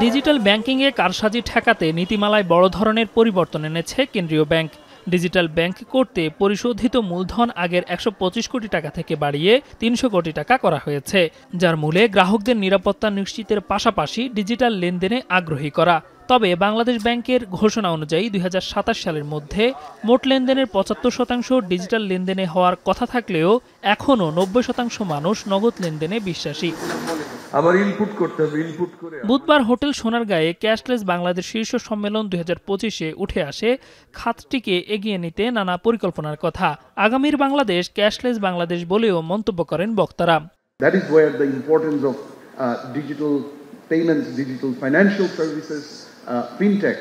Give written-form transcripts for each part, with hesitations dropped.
Digital ব্যাংকিংয়ে কারসাজি ঠেকাতে নীতিমালায় বড় ধরনের পরিবর্তন এনেছে কেন্দ্রীয় ব্যাংক। ডিজিটাল ব্যাংক করতে পরিশোধিত মূলধন আগের ১২৫ কোটি টাকা থেকে বাড়িয়ে ৩০০ কোটি টাকা করা হয়েছে, যার মূলে গ্রাহকদের নিরাপত্তা নিশ্চিতের পাশাপাশি ডিজিটাল লেনদেনে আগ্রহী করা। তবে বাংলাদেশ ব্যাংকের ঘোষণা অনুযায়ী ২০২৭ সালের মধ্যে মোট লেনদেনের ৭৫% ডিজিটাল লেনদেনে হওয়ার কথা থাকলেও এখনও ৯০% মানুষ নগদ লেনদেনে বিশ্বাসী। বুধবার হোটেল সোনারগাঁয়ে ক্যাশলেস বাংলাদেশ শীর্ষ সম্মেলন ২০২৫-এ উঠে আসে খাতটিকে এগিয়ে নিতে নানা পরিকল্পনার কথা। আগামীর বাংলাদেশ ক্যাশলেস বাংলাদেশ বলেও মন্তব্য করেন বক্তারা। Payments, digital financial services, fintech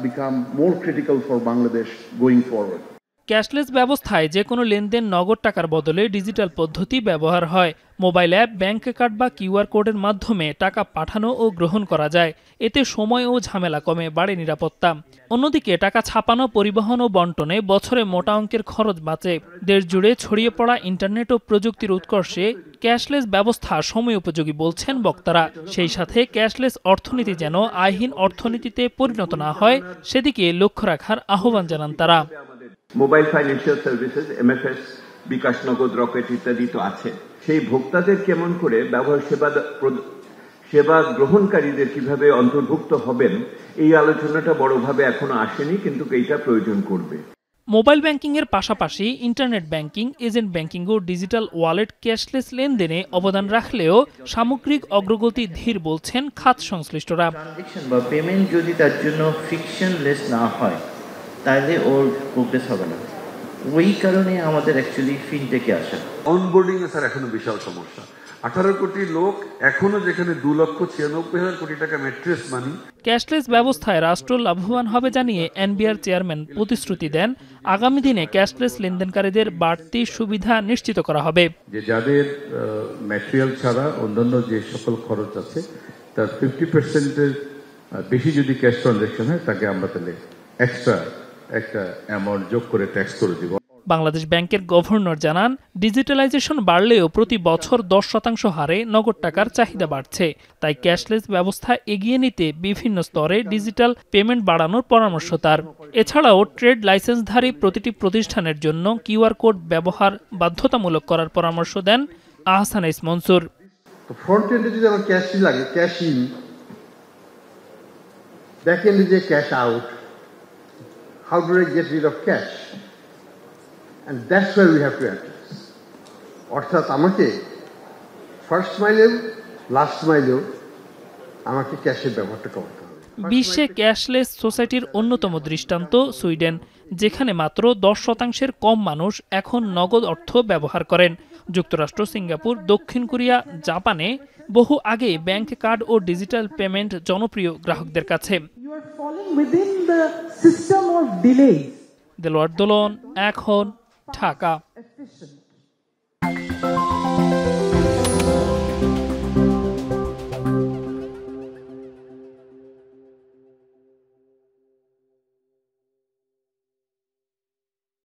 become more critical for Bangladesh going forward. Cashless ব্যবস্থায় যে কোনো লেনদেন নগদ টাকার বদলে ডিজিটাল পদ্ধতি ব্যবহার হয়। মোবাইল অ্যাপ, ব্যাংক কার্ড বা কিউআর কোডের মাধ্যমে টাকা পাঠানো ও গ্রহণ করা যায়। এতে সময় ও ঝামেলা কমে, বাড়ে নিরাপত্তা। অন্যদিকে টাকা ছাপানো, পরিবহন ও বন্টনে বছরে মোটা অঙ্কের খরচ বাঁচে। দেশ জুড়ে ছড়িয়ে পড়া ইন্টারনেট ও প্রযুক্তির উৎকর্ষে ক্যাশলেস ব্যবস্থা সময় উপযোগী বলছেন বক্তারা। সেই সাথে ক্যাশলেস অর্থনীতি যেন আইহীন অর্থনীতিতে পরিণত না হয়, সেদিকে লক্ষ্য রাখার আহ্বান জানান তারা। মোবাইল ফাইন্যান্সিয়াল সার্ভিসেস, এমএফএস, বিকাশ নগদ, রকেট ইত্যাদি তো আছে। সেই ভোক্তাদের কেমন করে ব্যবহার সেবা গ্রহণকারীদের কিভাবে অন্তর্ভুক্ত হবেন, এই আলোচনাটা বড়ভাবে এখনো আসেনি, কিন্তু এইটা প্রয়োজন করবে। মোবাইল ব্যাংকিংয়ের পাশাপাশি ইন্টারনেট ব্যাংকিং, এজেন্ট ব্যাংকিং ও ডিজিটাল ওয়ালেট ক্যাশলেস লেনদেনে অবদান রাখলেও সামগ্রিক অগ্রগতি ধীর বলছেন খাত সংশ্লিষ্টরা। ট্রানজাকশন বা পেমেন্ট যদি তার জন্য ফ্রিকশনলেস না হয় তাহলে ওর প্রোগ্রেস হবে না। ওই কারণে আমাদের অ্যাকচুয়ালি ফিনটেকে আসা। অনবোর্ডিং এ স্যার এখনো বিশাল সমস্যা। 18 কোটি লোক এখনো, যেখানে 2,96,000 কোটি টাকা ম্যাট্রেস মানি। ক্যাশলেস ব্যবস্থায় রাষ্ট্র লাভবান হবে জানিয়ে এনবিআর চেয়ারম্যান প্রতিশ্রুতি দেন, আগামী দিনে ক্যাশলেস লেনদেনকারীদের বাড়তি সুবিধা নিশ্চিত করা হবে। যে যাদের ম্যাটেরিয়াল ছাড়া অন্যান্য যে সকল খরচ আছে তার 50%-এর বেশি যদি ক্যাশ ট্রানজাকশন হয়, তাকে আমরা তাহলে এক্সট্রা একটা অ্যামাউন্ট যোগ করে ট্যাক্স করে দিব। বাংলাদেশ ব্যাংকের গভর্নর জানান, ডিজিটালাইজেশন বাড়লেও প্রতি বছর 10% হারে নগদ টাকার চাহিদা বাড়ছে। তাই ক্যাশলেস ব্যবস্থা এগিয়ে নিতে বিভিন্ন স্তরে ডিজিটাল পেমেন্ট বাড়ানোর পরামর্শ তার। এছাড়াও ট্রেড লাইসেন্সধারী প্রতিটি প্রতিষ্ঠানের জন্য কিউআর কোড ব্যবহার বাধ্যতামূলক করার পরামর্শ দেন আহসান এস মনসুর। ফ্রন্ট এন্ডে যদি আমার ক্যাশ লাগে, ক্যাশ ইন, ব্যাক এন্ডে যে cash out, how do I get rid of cash? And that's where we have to address. অর্থাৎ আমাকে ফার্স্ট মাইলেও লাস্ট মাইলেও আমাকে ক্যাশের ব্যবহারটা করতে হবে। বিশ্বে ক্যাশলেস সোসাইটির অন্যতম দৃষ্টান্ত সুইডেন, যেখানে মাত্র 10%-এর কম মানুষ এখন নগদ অর্থ ব্যবহার করেন। যুক্তরাষ্ট্র, সিঙ্গাপুর, দক্ষিণ কোরিয়া, জাপানে বহু আগে ব্যাংক কার্ড ও ডিজিটাল পেমেন্ট জনপ্রিয় গ্রাহকদের কাছে। দেলোয়ার দোলন, এখন ঢাকা।